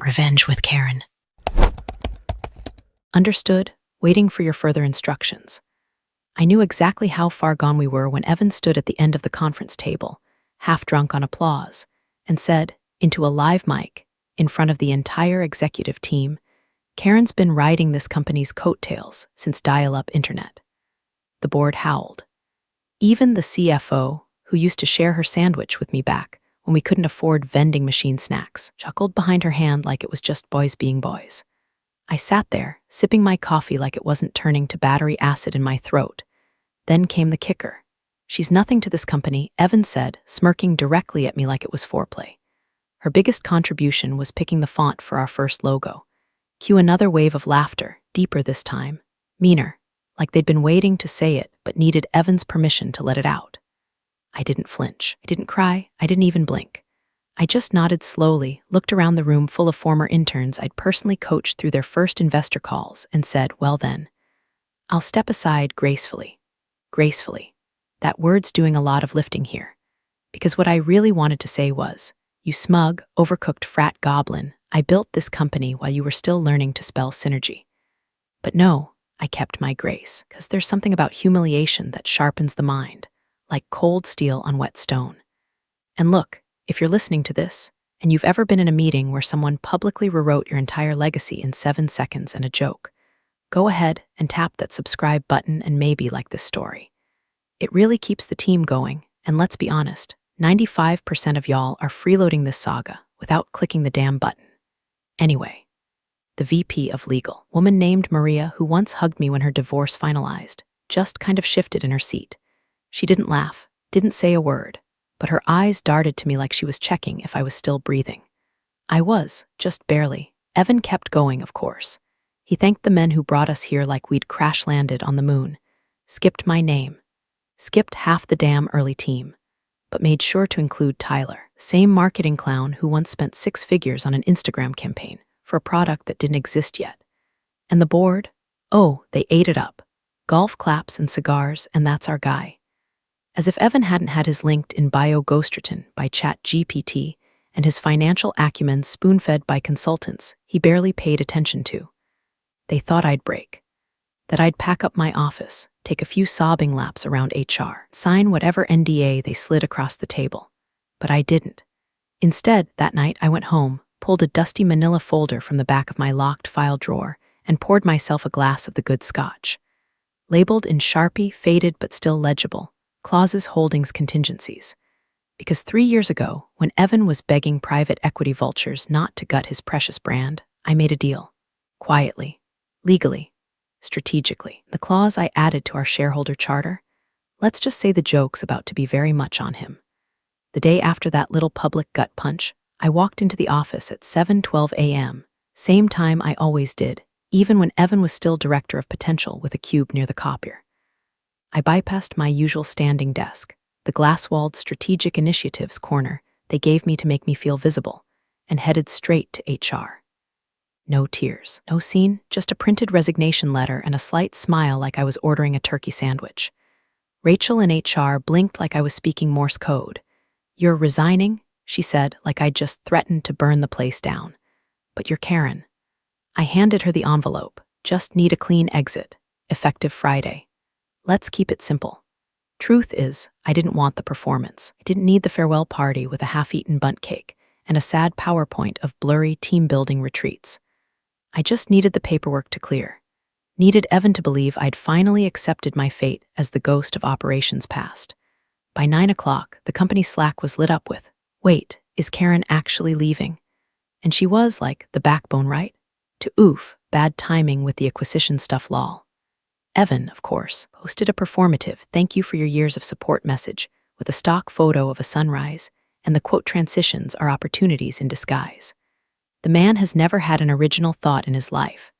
Revenge with Karen. Understood, waiting for your further instructions. I knew exactly how far gone we were when Evan stood at the end of the conference table, half drunk on applause, and said, into a live mic, in front of the entire executive team, Karen's been riding this company's coattails since dial-up internet. The board howled. Even the CFO, who used to share her sandwich with me back when we couldn't afford vending machine snacks, chuckled behind her hand like it was just boys being boys. I sat there, sipping my coffee like it wasn't turning to battery acid in my throat. Then came the kicker. She's nothing to this company, Evan said, smirking directly at me like it was foreplay. Her biggest contribution was picking the font for our first logo. Cue another wave of laughter, deeper this time, meaner, like they'd been waiting to say it but needed Evan's permission to let it out. I didn't flinch. I didn't cry. I didn't even blink. I just nodded slowly, looked around the room full of former interns I'd personally coached through their first investor calls, and said, well then, I'll step aside gracefully. Gracefully. That word's doing a lot of lifting here. Because what I really wanted to say was, you smug, overcooked frat goblin, I built this company while you were still learning to spell synergy. But no, I kept my grace, because there's something about humiliation that sharpens the mind, like cold steel on wet stone. And look, if you're listening to this, and you've ever been in a meeting where someone publicly rewrote your entire legacy in 7 seconds and a joke, go ahead and tap that subscribe button and maybe like this story. It really keeps the team going, and let's be honest, 95% of y'all are freeloading this saga without clicking the damn button. Anyway, the VP of Legal, woman named Maria who once hugged me when her divorce finalized, just kind of shifted in her seat. She didn't laugh, didn't say a word, but her eyes darted to me like she was checking if I was still breathing. I was, just barely. Evan kept going, of course. He thanked the men who brought us here like we'd crash-landed on the moon, skipped my name, skipped half the damn early team, but made sure to include Tyler, same marketing clown who once spent 6 figures on an Instagram campaign for a product that didn't exist yet. And the board? Oh, they ate it up. Golf claps and cigars, and that's our guy. As if Evan hadn't had his LinkedIn bio ghostwritten by ChatGPT and his financial acumen spoon-fed by consultants he barely paid attention to. They thought I'd break, that I'd pack up my office, take a few sobbing laps around HR, sign whatever NDA they slid across the table. But I didn't. Instead, that night I went home, pulled a dusty manila folder from the back of my locked file drawer, and poured myself a glass of the good scotch. Labeled in Sharpie, faded but still legible, Clauses Holdings Contingencies. Because 3 years ago, when Evan was begging private equity vultures not to gut his precious brand, I made a deal. Quietly, legally, strategically. The clause I added to our shareholder charter? Let's just say the joke's about to be very much on him. The day after that little public gut punch, I walked into the office at 7:12 a.m., same time I always did, even when Evan was still director of potential with a cube near the copier. I bypassed my usual standing desk, the glass-walled strategic initiatives corner they gave me to make me feel visible, and headed straight to HR. No tears, no scene, just a printed resignation letter and a slight smile like I was ordering a turkey sandwich. Rachel in HR blinked like I was speaking Morse code. You're resigning? She said, like I'd just threatened to burn the place down. But you're Karen. I handed her the envelope. Just need a clean exit. Effective Friday. Let's keep it simple. Truth is, I didn't want the performance. I didn't need the farewell party with a half-eaten bundt cake and a sad PowerPoint of blurry team-building retreats. I just needed the paperwork to clear. Needed Evan to believe I'd finally accepted my fate as the ghost of operations past. By 9 o'clock, the company Slack was lit up with, wait, is Karen actually leaving? And she was like, the backbone, right? To oof, bad timing with the acquisition stuff lol. Evan, of course, posted a performative thank you for your years of support message with a stock photo of a sunrise, and the quote transitions are opportunities in disguise. The man has never had an original thought in his life,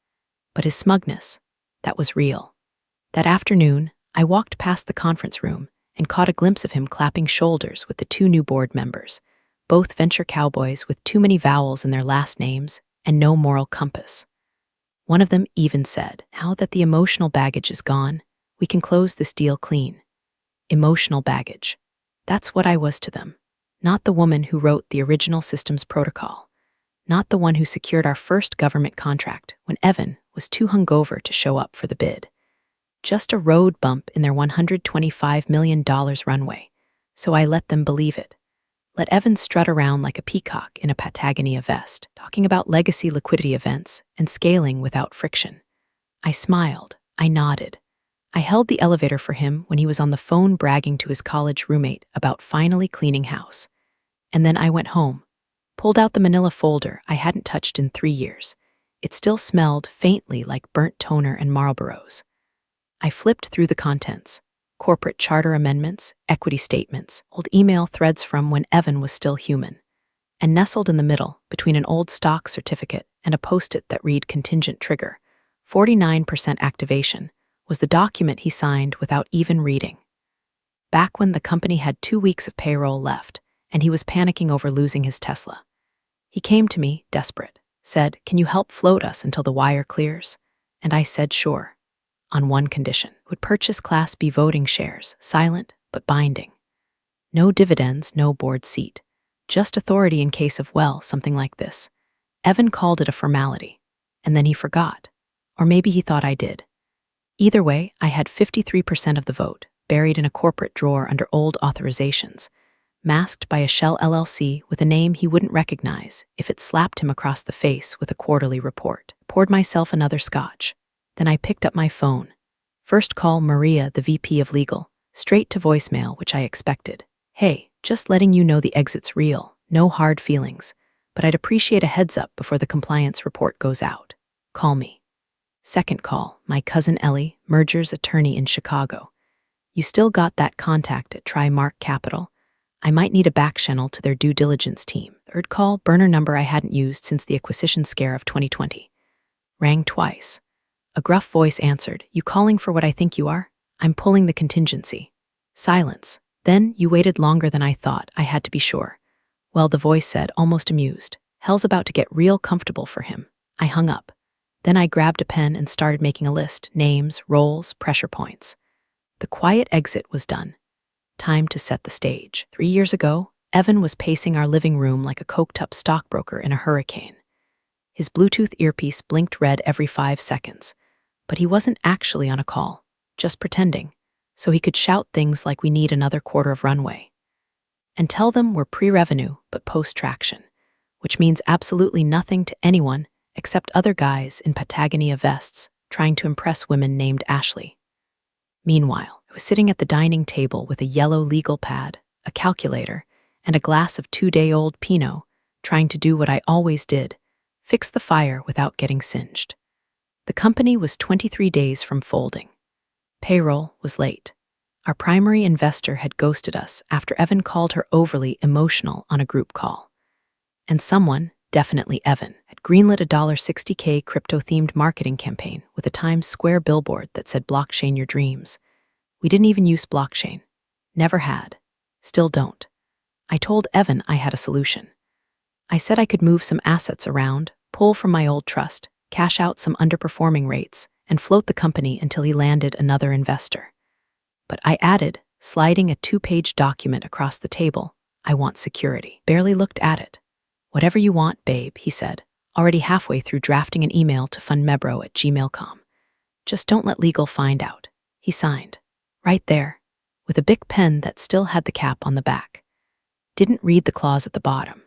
but his smugness, that was real. That afternoon, I walked past the conference room and caught a glimpse of him clapping shoulders with the 2 new board members, both venture cowboys with too many vowels in their last names and no moral compass. One of them even said, now that the emotional baggage is gone, we can close this deal clean. Emotional baggage. That's what I was to them. Not the woman who wrote the original systems protocol. not the one who secured our first government contract when Evan was too hungover to show up for the bid. Just a road bump in their $125 million runway, so I let them believe it. Let Evan strut around like a peacock in a Patagonia vest, talking about legacy liquidity events and scaling without friction. I smiled. I nodded. I held the elevator for him when he was on the phone bragging to his college roommate about finally cleaning house. And then I went home, pulled out the manila folder I hadn't touched in 3 years. It still smelled faintly like burnt toner and Marlboros. I flipped through the contents: corporate charter amendments, equity statements, old email threads from when Evan was still human. And nestled in the middle, between an old stock certificate and a post-it that read contingent trigger, 49% activation, was the document he signed without even reading. Back when the company had 2 weeks of payroll left, and he was panicking over losing his Tesla. He came to me, desperate, said, "Can you help float us until the wire clears?" And I said sure, on one condition: would purchase Class B voting shares, silent but binding. No dividends, no board seat. Just authority in case of, well, something like this. Evan called it a formality, and then he forgot. Or maybe he thought I did. Either way, I had 53% of the vote, buried in a corporate drawer under old authorizations, masked by a shell LLC with a name he wouldn't recognize if it slapped him across the face with a quarterly report. Poured myself another scotch. Then I picked up my phone. First call Maria, the VP of Legal, straight to voicemail, which I expected. "Hey, just letting you know the exit's real, no hard feelings, but I'd appreciate a heads up before the compliance report goes out. Call me." Second call, my cousin Ellie, mergers attorney in Chicago. "You still got that contact at Trimark Capital? I might need a back channel to their due diligence team." Third call, burner number I hadn't used since the acquisition scare of 2020. Rang twice. A gruff voice answered, "You calling for what I think you are? I'm pulling the contingency." Silence. Then you waited longer than I thought. I had to be sure. Well, the voice said, almost amused, "Hell's about to get real comfortable for him." I hung up. Then I grabbed a pen and started making a list: names, roles, pressure points. The quiet exit was done. Time to set the stage. 3 years ago, Evan was pacing our living room like a coked-up stockbroker in a hurricane. His Bluetooth earpiece blinked red every 5 seconds, but he wasn't actually on a call, just pretending, so he could shout things like, "We need another quarter of runway," and tell them we're pre-revenue but post-traction, which means absolutely nothing to anyone except other guys in Patagonia vests trying to impress women named Ashley. Meanwhile, I was sitting at the dining table with a yellow legal pad, a calculator, and a glass of 2-day-old Pinot, trying to do what I always did: fix the fire without getting singed. The company was 23 days from folding. Payroll was late. Our primary investor had ghosted us after Evan called her overly emotional on a group call. And someone, definitely Evan, had greenlit a $60K crypto-themed marketing campaign with a Times Square billboard that said, "Blockchain your dreams." We didn't even use blockchain. Never had. Still don't. I told Evan I had a solution. I said I could move some assets around, pull from my old trust, cash out some underperforming rates, and float the company until he landed another investor. But I added, sliding a 2-page document across the table, "I want security." Barely looked at it. "Whatever you want, babe," he said, already halfway through drafting an email to fundmebro@gmail.com. "Just don't let legal find out." He signed. Right there, with a big pen that still had the cap on the back. Didn't read the clause at the bottom.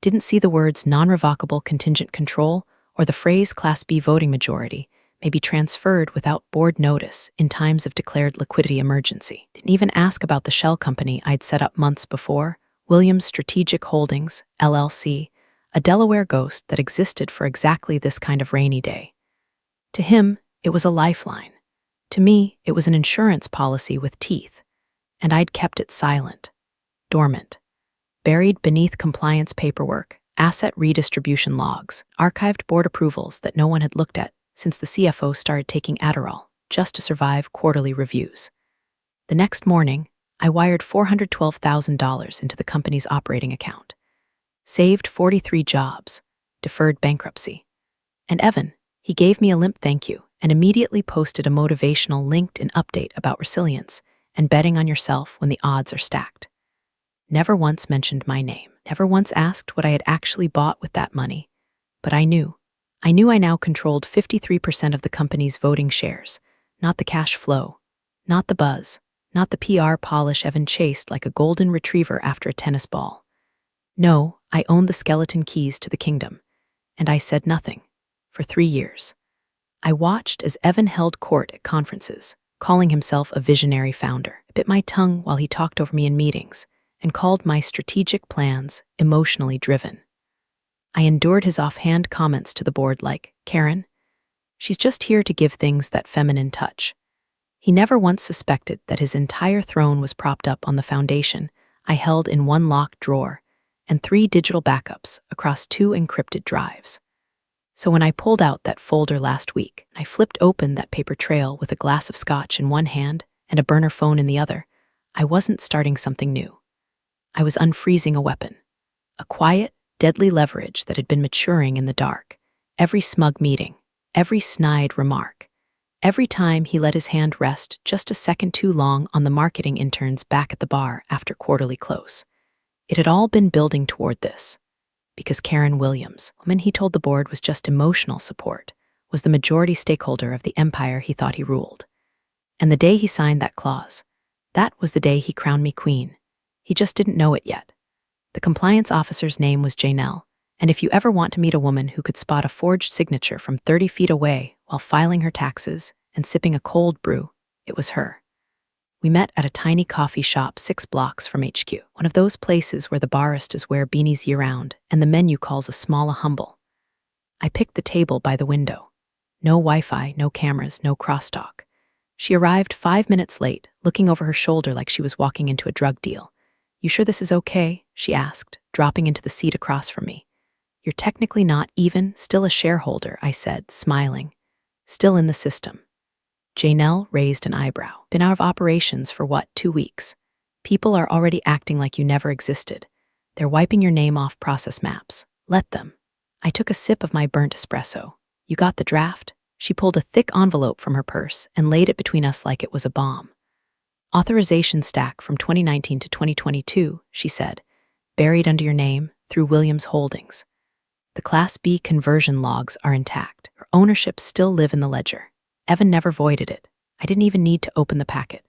Didn't see the words non-revocable contingent control or the phrase Class B voting majority may be transferred without board notice in times of declared liquidity emergency. Didn't even ask about the shell company I'd set up months before, Williams Strategic Holdings, LLC, a Delaware ghost that existed for exactly this kind of rainy day. To him, it was a lifeline. To me, it was an insurance policy with teeth, and I'd kept it silent, dormant, buried beneath compliance paperwork, asset redistribution logs, archived board approvals that no one had looked at since the CFO started taking Adderall just to survive quarterly reviews. The next morning, I wired $412,000 into the company's operating account. Saved 43 jobs, deferred bankruptcy. And Evan, he gave me a limp thank you and immediately posted a motivational LinkedIn update about resilience and betting on yourself when the odds are stacked. Never once mentioned my name, never once asked what I had actually bought with that money, But I knew. I now controlled 53% of the company's voting shares, not the cash flow, not the buzz, not the PR polish Evan chased like a golden retriever after a tennis ball. No, I owned the skeleton keys to the kingdom, and I said nothing. For 3 years. I watched as Evan held court at conferences, calling himself a visionary founder. I bit my tongue while he talked over me in meetings, and called my strategic plans emotionally driven. I endured his offhand comments to the board like, "Karen, she's just here to give things that feminine touch." He never once suspected that his entire throne was propped up on the foundation I held in one locked drawer and 3 digital backups across 2 encrypted drives. So when I pulled out that folder last week, I flipped open that paper trail with a glass of scotch in one hand and a burner phone in the other, I wasn't starting something new. I was unfreezing a weapon. A quiet, deadly leverage that had been maturing in the dark. Every smug meeting, every snide remark, every time he let his hand rest just a second too long on the marketing intern's back at the bar after quarterly close. It had all been building toward this. Because Karen Williams, the woman he told the board was just emotional support, was the majority stakeholder of the empire he thought he ruled. And the day he signed that clause, that was the day he crowned me queen. He just didn't know it yet. The compliance officer's name was Janelle, and if you ever want to meet a woman who could spot a forged signature from 30 feet away while filing her taxes and sipping a cold brew, it was her. We met at a tiny coffee shop 6 blocks from HQ, one of those places where the baristas wear beanies year-round and the menu calls a small a humble. I picked the table by the window. No Wi-Fi, no cameras, no crosstalk. She arrived 5 minutes late, looking over her shoulder like she was walking into a drug deal. "You sure this is okay?" she asked, dropping into the seat across from me. "You're technically not even still a shareholder," I said, smiling. "Still in the system." Janelle raised an eyebrow. "Been out of operations for what, 2 weeks? People are already acting like you never existed. They're wiping your name off process maps. Let them." I took a sip of my burnt espresso. "You got the draft?" She pulled a thick envelope from her purse and laid it between us like it was a bomb. "Authorization stack from 2019 to 2022, she said. "Buried under your name through Williams Holdings. The Class B conversion logs are intact. Her ownership still live in the ledger. Evan never voided it. I didn't even need to open the packet.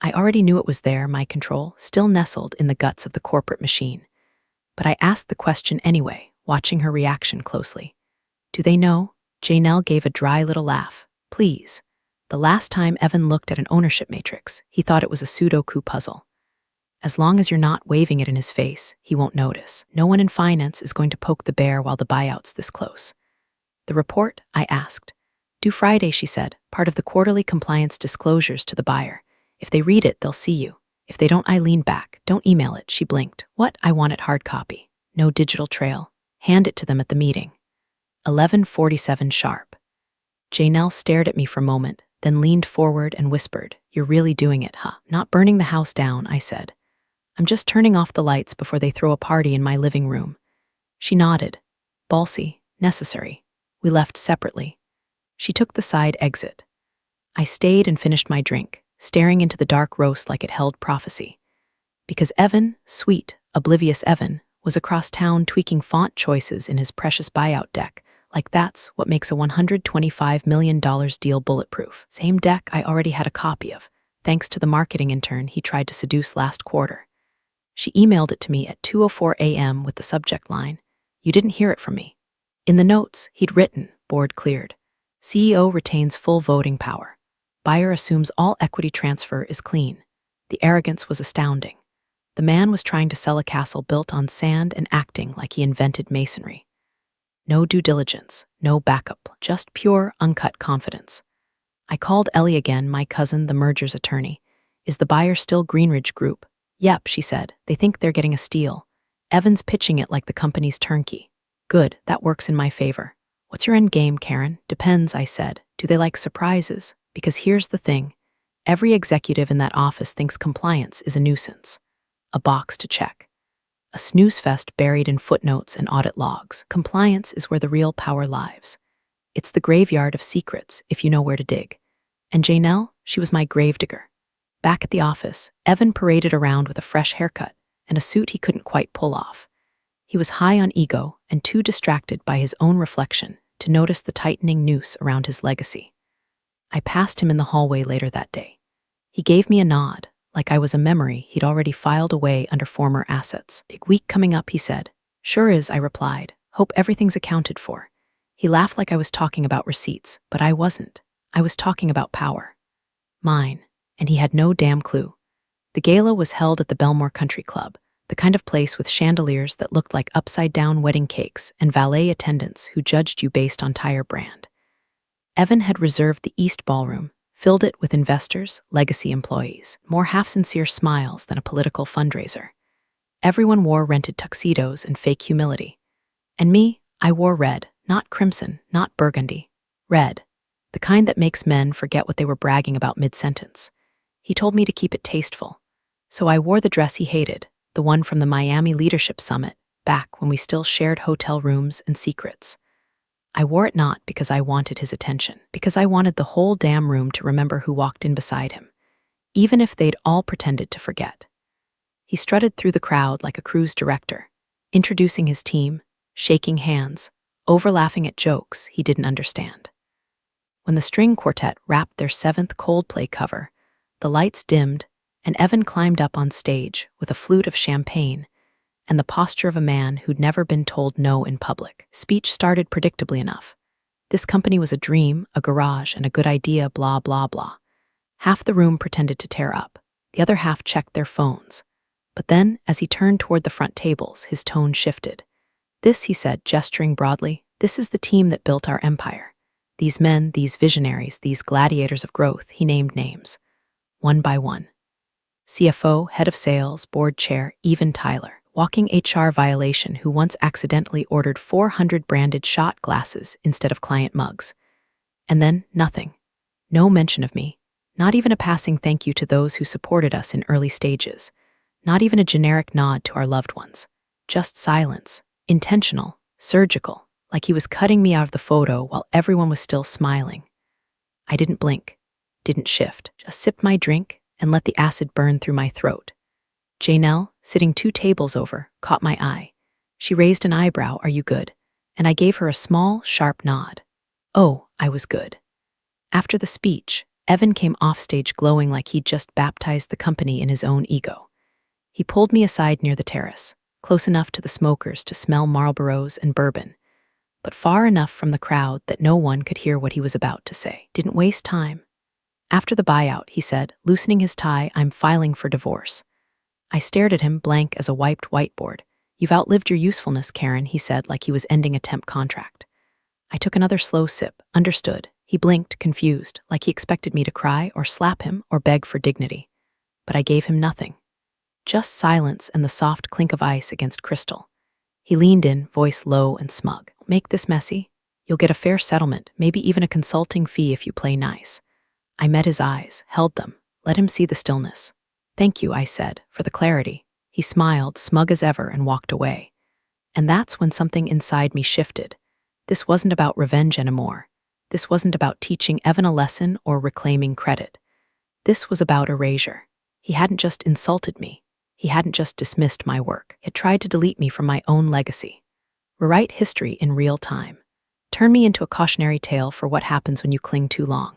I already knew it was there, my control, still nestled in the guts of the corporate machine. But I asked the question anyway, watching her reaction closely. "Do they know?" Janelle gave a dry little laugh. "Please." The last time Evan looked at an ownership matrix, he thought it was a Sudoku puzzle. As long as you're not waving it in his face, he won't notice. No one in finance is going to poke the bear while the buyout's this close. "The report?" I asked. "Due Friday," she said, "part of the quarterly compliance disclosures to the buyer. If they read it, they'll see you. If they don't," I leaned back. "Don't email it," she blinked. "What? I want it hard copy. No digital trail. Hand it to them at the meeting." 11:47 sharp. Janelle stared at me for a moment, then leaned forward and whispered, "You're really doing it, huh?" "Not burning the house down," I said. "I'm just turning off the lights before they throw a party in my living room." She nodded. "Ballsy, necessary." We left separately. She took the side exit. I stayed and finished my drink, staring into the dark roast like it held prophecy. Because Evan, sweet, oblivious Evan, was across town tweaking font choices in his precious buyout deck, like that's what makes a $125 million deal bulletproof. Same deck I already had a copy of, thanks to the marketing intern he tried to seduce last quarter. She emailed it to me at 2:04 a.m. with the subject line, "You didn't hear it from me." In the notes, he'd written, "Board cleared. CEO retains full voting power. Buyer assumes all equity transfer is clean." The arrogance was astounding. The man was trying to sell a castle built on sand and acting like he invented masonry. No due diligence, no backup, just pure, uncut confidence. I called Ellie again, my cousin, the merger's attorney. "Is the buyer still Greenridge Group?" "Yep," she said. "They think they're getting a steal. Evan's pitching it like the company's turnkey." "Good, that works in my favor." "What's your end game, Karen?" "Depends," I said. "Do they like surprises? Because here's the thing. Every executive in that office thinks compliance is a nuisance. A box to check. A snooze fest buried in footnotes and audit logs. Compliance is where the real power lives. It's the graveyard of secrets, if you know where to dig." And Janelle, she was my gravedigger. Back at the office, Evan paraded around with a fresh haircut and a suit he couldn't quite pull off. He was high on ego and too distracted by his own reflection to notice the tightening noose around his legacy. I passed him in the hallway later that day. He gave me a nod, like I was a memory he'd already filed away under former assets. "Big week coming up," he said. "Sure is," I replied. "Hope everything's accounted for." He laughed like I was talking about receipts, but I wasn't. I was talking about power. Mine. And he had no damn clue. The gala was held at the Belmore Country Club, the kind of place with chandeliers that looked like upside-down wedding cakes and valet attendants who judged you based on tire brand. Evan had reserved the East Ballroom, filled it with investors, legacy employees, more half-sincere smiles than a political fundraiser. Everyone wore rented tuxedos and fake humility. And me, I wore red, not crimson, not burgundy. Red. The kind that makes men forget what they were bragging about mid-sentence. He told me to keep it tasteful. So I wore the dress he hated, the one from the Miami Leadership Summit, back when we still shared hotel rooms and secrets. I wore it not because I wanted his attention, because I wanted the whole damn room to remember who walked in beside him, even if they'd all pretended to forget. He strutted through the crowd like a cruise director, introducing his team, shaking hands, over-laughing at jokes he didn't understand. When the string quartet wrapped their 7th Coldplay cover, the lights dimmed, and Evan climbed up on stage with a flute of champagne and the posture of a man who'd never been told no in public. Speech started predictably enough. This company was a dream, a garage, and a good idea, blah, blah, blah. Half the room pretended to tear up. The other half checked their phones. But then, as he turned toward the front tables, his tone shifted. "This," he said, gesturing broadly, "this is the team that built our empire. These men, these visionaries, these gladiators of growth," he named names. One by one. CFO, head of sales, board chair, even Tyler, walking HR violation who once accidentally ordered 400 branded shot glasses instead of client mugs. And then nothing. No mention of me. Not even a passing thank you to those who supported us in early stages. Not even a generic nod to our loved ones. Just silence. Intentional. Surgical. Like he was cutting me out of the photo while everyone was still smiling. I didn't blink. Didn't shift. Just sipped my drink and let the acid burn through my throat. Janelle, sitting 2 tables over, caught my eye. She raised an eyebrow, "Are you good?" And I gave her a small, sharp nod. Oh, I was good. After the speech, Evan came offstage glowing like he'd just baptized the company in his own ego. He pulled me aside near the terrace, close enough to the smokers to smell Marlboros and bourbon, but far enough from the crowd that no one could hear what he was about to say. "Didn't waste time." "After the buyout," he said, loosening his tie, "I'm filing for divorce." I stared at him, blank as a wiped whiteboard. "You've outlived your usefulness, Karen," he said like he was ending a temp contract. I took another slow sip, understood. He blinked, confused, like he expected me to cry or slap him or beg for dignity. But I gave him nothing. Just silence and the soft clink of ice against crystal. He leaned in, voice low and smug. "Make this messy? You'll get a fair settlement, maybe even a consulting fee if you play nice." I met his eyes, held them, let him see the stillness. "Thank you," I said, "for the clarity." He smiled, smug as ever, and walked away. And that's when something inside me shifted. This wasn't about revenge anymore. This wasn't about teaching Evan a lesson or reclaiming credit. This was about erasure. He hadn't just insulted me. He hadn't just dismissed my work. He had tried to delete me from my own legacy. Rewrite history in real time. Turn me into a cautionary tale for what happens when you cling too long.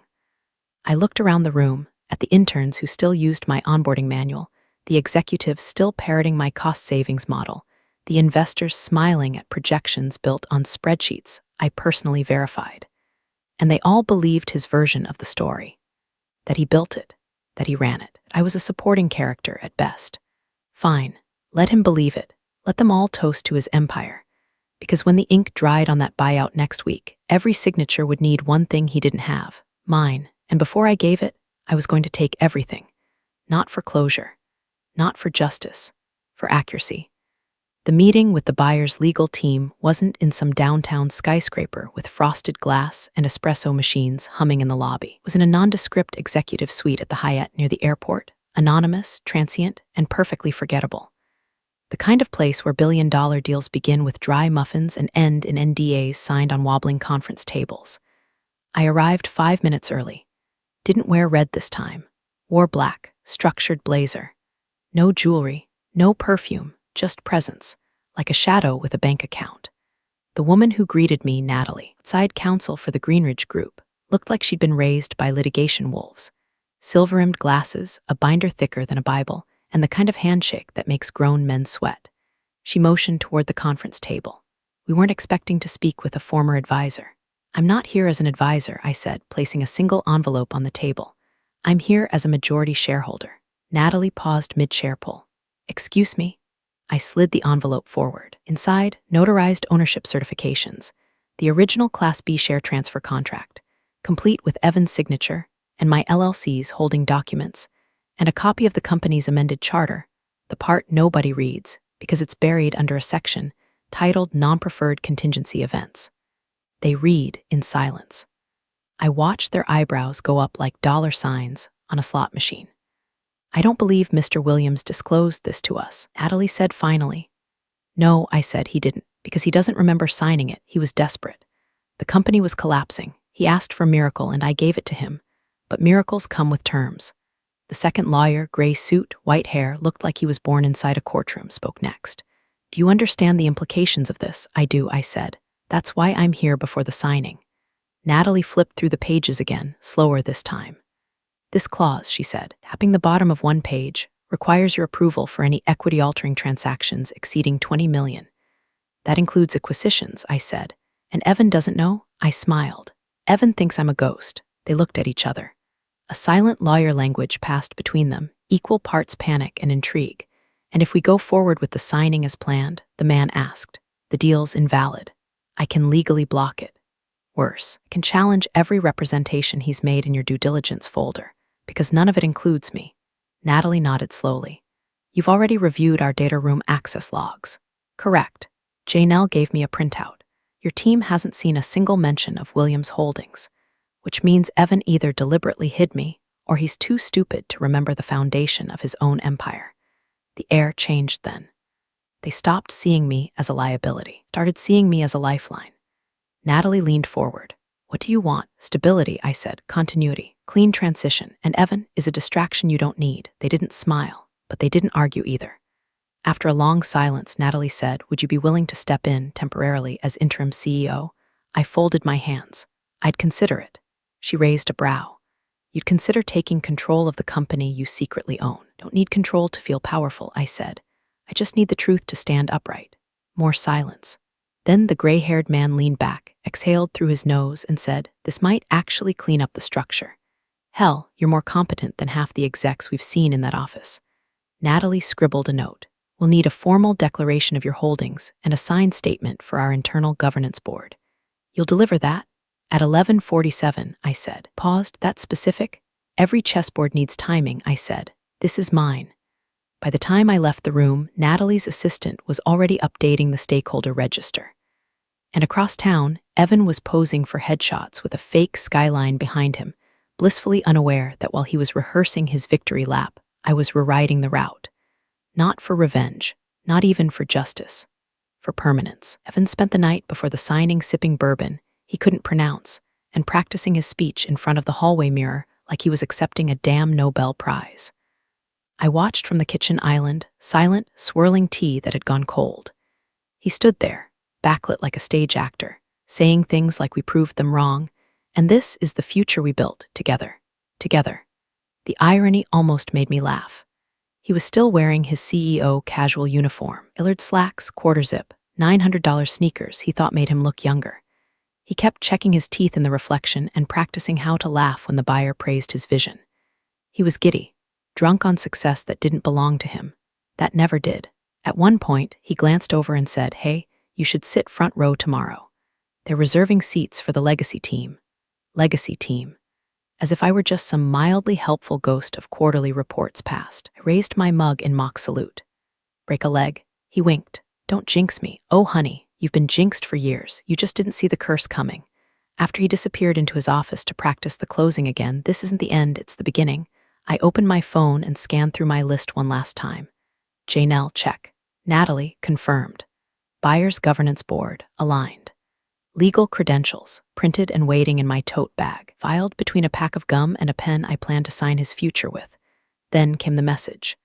I looked around the room, at the interns who still used my onboarding manual, the executives still parroting my cost savings model, the investors smiling at projections built on spreadsheets I personally verified. And they all believed his version of the story. That he built it, that he ran it. I was a supporting character at best. Fine, let him believe it. Let them all toast to his empire. Because when the ink dried on that buyout next week, every signature would need one thing he didn't have, mine. And before I gave it, I was going to take everything. Not for closure. Not for justice. For accuracy. The meeting with the buyer's legal team wasn't in some downtown skyscraper with frosted glass and espresso machines humming in the lobby. It was in a nondescript executive suite at the Hyatt near the airport, anonymous, transient, and perfectly forgettable. The kind of place where billion-dollar deals begin with dry muffins and end in NDAs signed on wobbling conference tables. I arrived 5 minutes early. Didn't wear red this time. Wore black, structured blazer. No jewelry, no perfume, just presence. like a shadow with a bank account. The woman who greeted me, Natalie, outside counsel for the Greenridge Group, looked like she'd been raised by litigation wolves. Silver-rimmed glasses, a binder thicker than a Bible, and the kind of handshake that makes grown men sweat. She motioned toward the conference table. We weren't expecting to speak with a former advisor. I'm not here as an advisor, I said, placing a single envelope on the table. I'm here as a majority shareholder. Natalie paused mid-share pull. Excuse me? I slid the envelope forward. Inside, notarized ownership certifications, the original Class B share transfer contract, complete with Evan's signature, and my LLC's holding documents, and a copy of the company's amended charter, the part nobody reads because it's buried under a section titled Non-Preferred Contingency Events. They read in silence. I watched their eyebrows go up like dollar signs on a slot machine. I don't believe Mr. Williams disclosed this to us, Natalie said finally. No, I said he didn't, because he doesn't remember signing it. He was desperate. The company was collapsing. He asked for a miracle and I gave it to him. But miracles come with terms. The second lawyer, gray suit, white hair, looked like he was born inside a courtroom, spoke next. Do you understand the implications of this? I do, I said. That's why I'm here before the signing. Natalie flipped through the pages again, slower this time. This clause, she said, tapping the bottom of one page, requires your approval for any equity-altering transactions exceeding $20 million. That includes acquisitions, I said. And Evan doesn't know? I smiled. Evan thinks I'm a ghost. They looked at each other. A silent lawyer language passed between them, equal parts panic and intrigue. And if we go forward with the signing as planned, the man asked, the deal's invalid. I can legally block it. Worse, I can challenge every representation he's made in your due diligence folder, because none of it includes me. Natalie nodded slowly. You've already reviewed our data room access logs. Correct. Janelle gave me a printout. Your team hasn't seen a single mention of Williams Holdings, which means Evan either deliberately hid me or he's too stupid to remember the foundation of his own empire. The air changed then. They stopped seeing me as a liability, started seeing me as a lifeline. Natalie leaned forward. What do you want? Stability, I said. Continuity. Clean transition. And Evan is a distraction you don't need. They didn't smile, but they didn't argue either. After a long silence, Natalie said, would you be willing to step in temporarily as interim CEO? I folded my hands. I'd consider it. She raised a brow. You'd consider taking control of the company you secretly own. Don't need control to feel powerful, I said. I just need the truth to stand upright. More silence. Then the gray-haired man leaned back, exhaled through his nose, and said, this might actually clean up the structure. Hell, you're more competent than half the execs we've seen in that office. Natalie scribbled a note. We'll need a formal declaration of your holdings and a signed statement for our internal governance board. You'll deliver that? At 11:47, I said. Paused. That specific? Every chessboard needs timing, I said. This is mine. By the time I left the room, Natalie's assistant was already updating the stakeholder register. And across town, Evan was posing for headshots with a fake skyline behind him, blissfully unaware that while he was rehearsing his victory lap, I was rewriting the route. Not for revenge, not even for justice, for permanence. Evan spent the night before the signing sipping bourbon he couldn't pronounce and practicing his speech in front of the hallway mirror like he was accepting a damn Nobel Prize. I watched from the kitchen island, silent, swirling tea that had gone cold. He stood there, backlit like a stage actor, saying things like we proved them wrong, and this is the future we built together. Together. The irony almost made me laugh. He was still wearing his CEO casual uniform, Illard slacks, quarter zip, $900 sneakers he thought made him look younger. He kept checking his teeth in the reflection and practicing how to laugh when the buyer praised his vision. He was giddy, drunk on success that didn't belong to him. That never did. At one point, he glanced over and said, hey, you should sit front row tomorrow. They're reserving seats for the legacy team. Legacy team. As if I were just some mildly helpful ghost of quarterly reports past. I raised my mug in mock salute. Break a leg? He winked. Don't jinx me. Oh, honey, you've been jinxed for years. You just didn't see the curse coming. After he disappeared into his office to practice the closing again, this isn't the end, it's the beginning. I opened my phone and scanned through my list one last time. Janelle, check. Natalie, confirmed. Buyer's governance board, aligned. Legal credentials, printed and waiting in my tote bag, filed between a pack of gum and a pen I planned to sign his future with. Then came the message.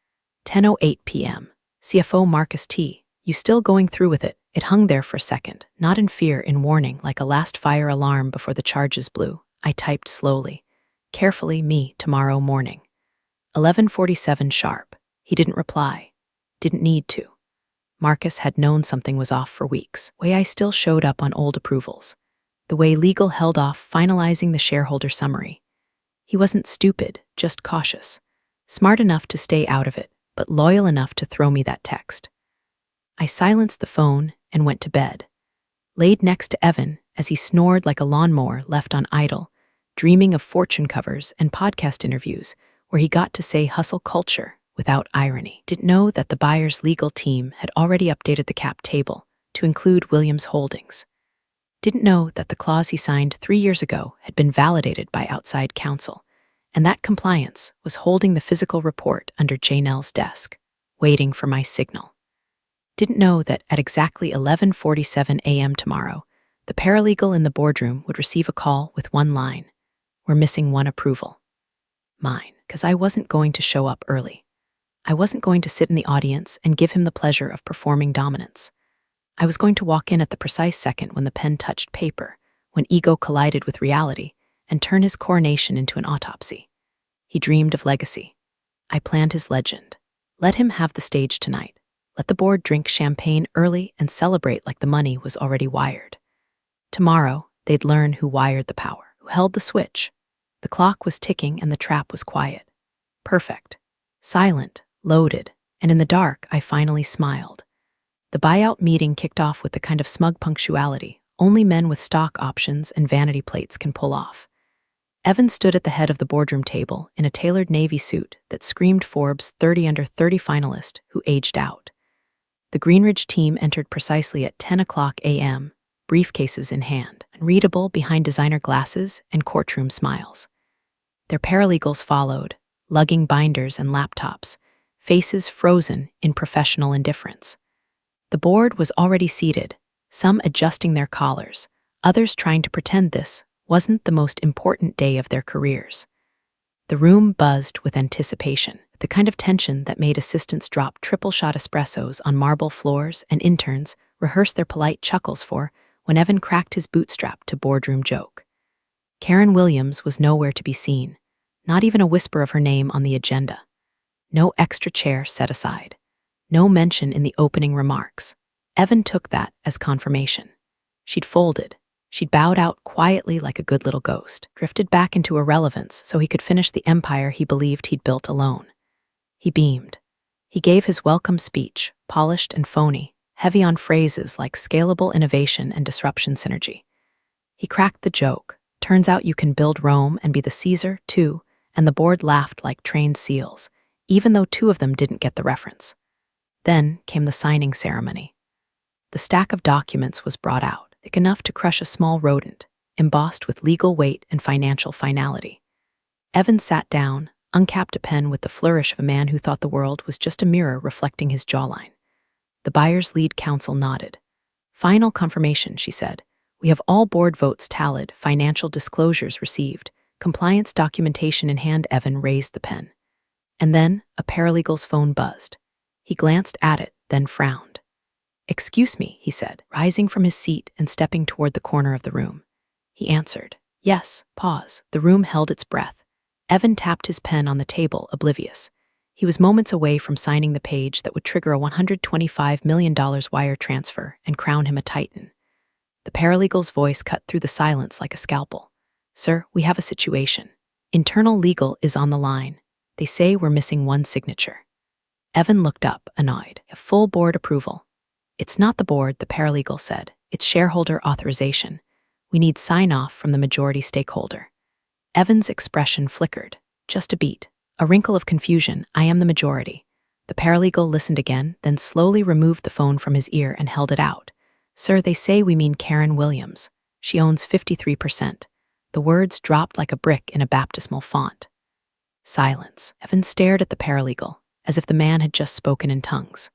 10:08 p.m. CFO Marcus T. "You still going through with it?" It hung there for a second, not in fear, in warning, like a last fire alarm before the charges blew. I typed slowly. Carefully, me, tomorrow morning. 11:47 sharp. He didn't reply. Didn't need to. Marcus had known something was off for weeks. The way I still showed up on old approvals. The way legal held off finalizing the shareholder summary. He wasn't stupid, just cautious. Smart enough to stay out of it, but loyal enough to throw me that text. I silenced the phone and went to bed. Laid next to Evan as he snored like a lawnmower left on idle, dreaming of fortune covers and podcast interviews where he got to say hustle culture without irony. Didn't know that the buyer's legal team had already updated the cap table to include Williams Holdings. Didn't know that the clause he signed 3 years ago had been validated by outside counsel, and that compliance was holding the physical report under Janelle's desk, waiting for my signal. Didn't know that at exactly 11:47 a.m. tomorrow, the paralegal in the boardroom would receive a call with one line. We're missing one approval. Mine, because I wasn't going to show up early. I wasn't going to sit in the audience and give him the pleasure of performing dominance. I was going to walk in at the precise second when the pen touched paper, when ego collided with reality, and turn his coronation into an autopsy. He dreamed of legacy. I planned his legend. Let him have the stage tonight. Let the board drink champagne early and celebrate like the money was already wired. Tomorrow, they'd learn who wired the power, who held the switch. The clock was ticking and the trap was quiet. Perfect. Silent, loaded, and in the dark, I finally smiled. The buyout meeting kicked off with the kind of smug punctuality only men with stock options and vanity plates can pull off. Evan stood at the head of the boardroom table in a tailored navy suit that screamed Forbes 30 under 30 finalist who aged out. The Greenridge team entered precisely at 10 o'clock a.m., briefcases in hand, unreadable behind designer glasses and courtroom smiles. Their paralegals followed, lugging binders and laptops, faces frozen in professional indifference. The board was already seated, some adjusting their collars, others trying to pretend this wasn't the most important day of their careers. The room buzzed with anticipation, the kind of tension that made assistants drop triple-shot espressos on marble floors and interns rehearse their polite chuckles for when Evan cracked his bootstrap to boardroom joke. Karen Williams was nowhere to be seen, not even a whisper of her name on the agenda. No extra chair set aside. No mention in the opening remarks. Evan took that as confirmation. She'd folded. She'd bowed out quietly like a good little ghost, drifted back into irrelevance so he could finish the empire he believed he'd built alone. He beamed. He gave his welcome speech, polished and phony, heavy on phrases like scalable innovation and disruption synergy. He cracked the joke. Turns out you can build Rome and be the Caesar, too, and the board laughed like trained seals, even though two of them didn't get the reference. Then came the signing ceremony. The stack of documents was brought out, thick enough to crush a small rodent, embossed with legal weight and financial finality. Evan sat down, uncapped a pen with the flourish of a man who thought the world was just a mirror reflecting his jawline. The buyer's lead counsel nodded. Final confirmation, she said. We have all board votes tallied, financial disclosures received, compliance documentation in hand. Evan raised the pen. And then a paralegal's phone buzzed. He glanced at it, then frowned. Excuse me, he said, rising from his seat and stepping toward the corner of the room. He answered. Yes, pause. The room held its breath. Evan tapped his pen on the table, oblivious. He was moments away from signing the page that would trigger a $125 million wire transfer and crown him a titan. The paralegal's voice cut through the silence like a scalpel. Sir, we have a situation. Internal legal is on the line. They say we're missing one signature. Evan looked up, annoyed. A full board approval. It's not the board, the paralegal said. It's shareholder authorization. We need sign-off from the majority stakeholder. Evan's expression flickered. Just a beat. A wrinkle of confusion. I am the majority. The paralegal listened again, then slowly removed the phone from his ear and held it out. Sir, they say we mean Karen Williams. She owns 53%. The words dropped like a brick in a baptismal font. Silence. Evan stared at the paralegal, as if the man had just spoken in tongues.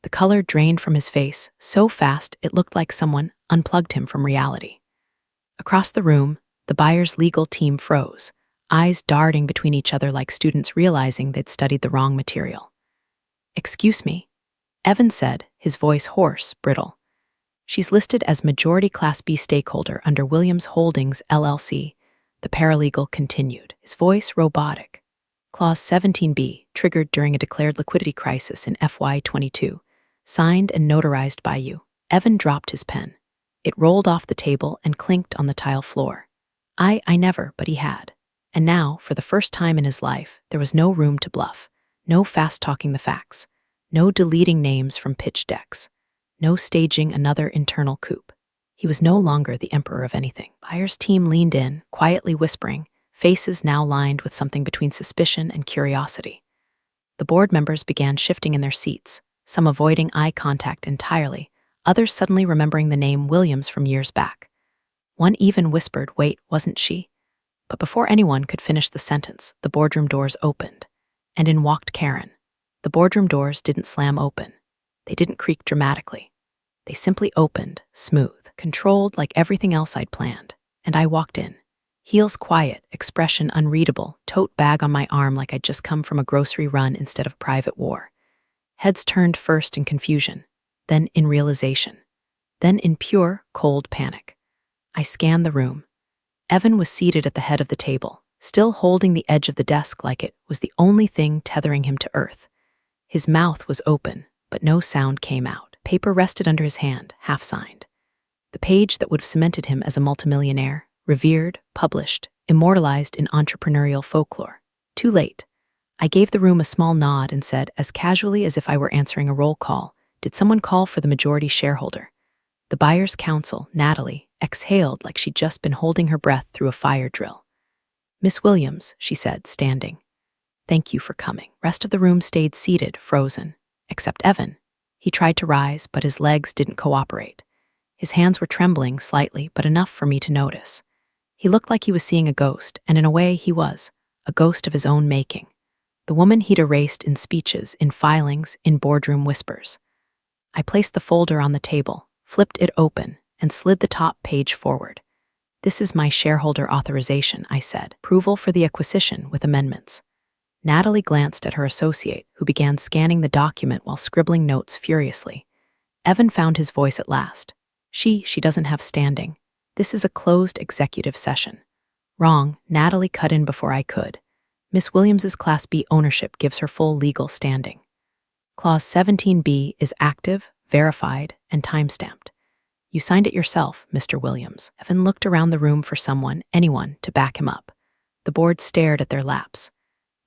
The color drained from his face so fast it looked like someone unplugged him from reality. Across the room, the buyer's legal team froze, eyes darting between each other like students realizing they'd studied the wrong material. Excuse me, Evan said, his voice hoarse, brittle. She's listed as majority Class B stakeholder under Williams Holdings, LLC. The paralegal continued, his voice robotic. Clause 17B, triggered during a declared liquidity crisis in FY22. Signed and notarized by you. Evan dropped his pen. It rolled off the table and clinked on the tile floor. I never, but he had. And now, for the first time in his life, there was no room to bluff, no fast-talking the facts, no deleting names from pitch decks, no staging another internal coup. He was no longer the emperor of anything. Buyer's team leaned in, quietly whispering, faces now lined with something between suspicion and curiosity. The board members began shifting in their seats, some avoiding eye contact entirely, others suddenly remembering the name Williams from years back. One even whispered, "Wait, wasn't she?" But before anyone could finish the sentence, the boardroom doors opened, and in walked Karen. The boardroom doors didn't slam open. They didn't creak dramatically. They simply opened, smooth, controlled like everything else I'd planned, and I walked in. Heels quiet, expression unreadable, tote bag on my arm like I'd just come from a grocery run instead of private war. Heads turned first in confusion, then in realization, then in pure, cold panic. I scanned the room. Evan was seated at the head of the table, still holding the edge of the desk like it was the only thing tethering him to earth. His mouth was open, but no sound came out. Paper rested under his hand, half-signed. The page that would have cemented him as a multimillionaire, revered, published, immortalized in entrepreneurial folklore. Too late. I gave the room a small nod and said, as casually as if I were answering a roll call, "Did someone call for the majority shareholder?" The buyer's counsel, Natalie, exhaled like she'd just been holding her breath through a fire drill. "Miss Williams," she said, standing. "Thank you for coming." Rest of the room stayed seated, frozen, except Evan. He tried to rise, but his legs didn't cooperate. His hands were trembling slightly, but enough for me to notice. He looked like he was seeing a ghost, and in a way he was, a ghost of his own making. The woman he'd erased in speeches, in filings, in boardroom whispers. I placed the folder on the table, flipped it open, and slid the top page forward. "This is my shareholder authorization," I said. "Approval for the acquisition with amendments." Natalie glanced at her associate, who began scanning the document while scribbling notes furiously. Evan found his voice at last. She doesn't have standing. This is a closed executive session." "Wrong," Natalie cut in before I could. "Miss Williams's Class B ownership gives her full legal standing. Clause 17B is active, verified, and time-stamped. You signed it yourself, Mr. Williams." Evan looked around the room for someone, anyone, to back him up. The board stared at their laps.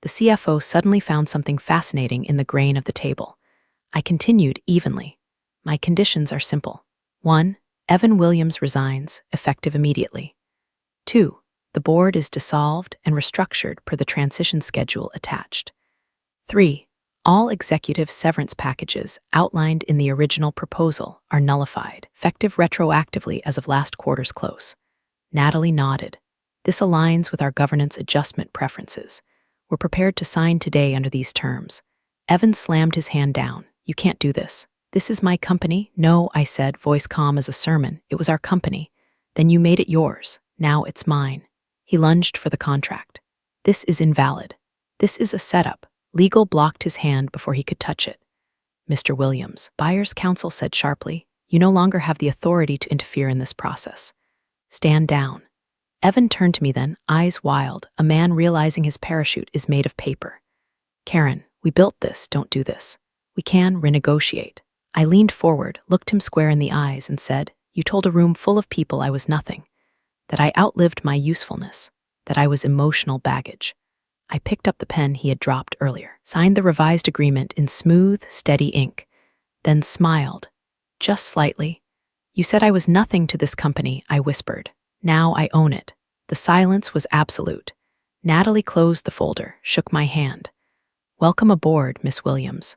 The CFO suddenly found something fascinating in the grain of the table. I continued evenly. "My conditions are simple. 1. Evan Williams resigns, effective immediately. 2. The board is dissolved and restructured per the transition schedule attached. 3. All executive severance packages outlined in the original proposal are nullified, effective retroactively as of last quarter's close." Natalie nodded. "This aligns with our governance adjustment preferences. We're prepared to sign today under these terms." Evan slammed his hand down. "You can't do this. This is my company." "No," I said, voice calm as a sermon. "It was our company. Then you made it yours. Now it's mine." He lunged for the contract. "This is invalid. This is a setup." Legal blocked his hand before he could touch it. "Mr. Williams," buyer's counsel said sharply, "you no longer have the authority to interfere in this process. Stand down." Evan turned to me then, eyes wild, a man realizing his parachute is made of paper. "Karen, we built this, don't do this. We can renegotiate." I leaned forward, looked him square in the eyes, and said, "You told a room full of people I was nothing, that I outlived my usefulness, that I was emotional baggage." I picked up the pen he had dropped earlier, signed the revised agreement in smooth, steady ink, then smiled, just slightly. "You said I was nothing to this company," I whispered. "Now I own it." The silence was absolute. Natalie closed the folder, shook my hand. "Welcome aboard, Miss Williams.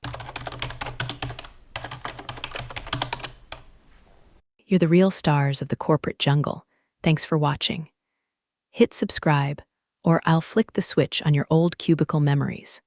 You're the real stars of the corporate jungle. Thanks for watching. Hit subscribe, or I'll flick the switch on your old cubicle memories.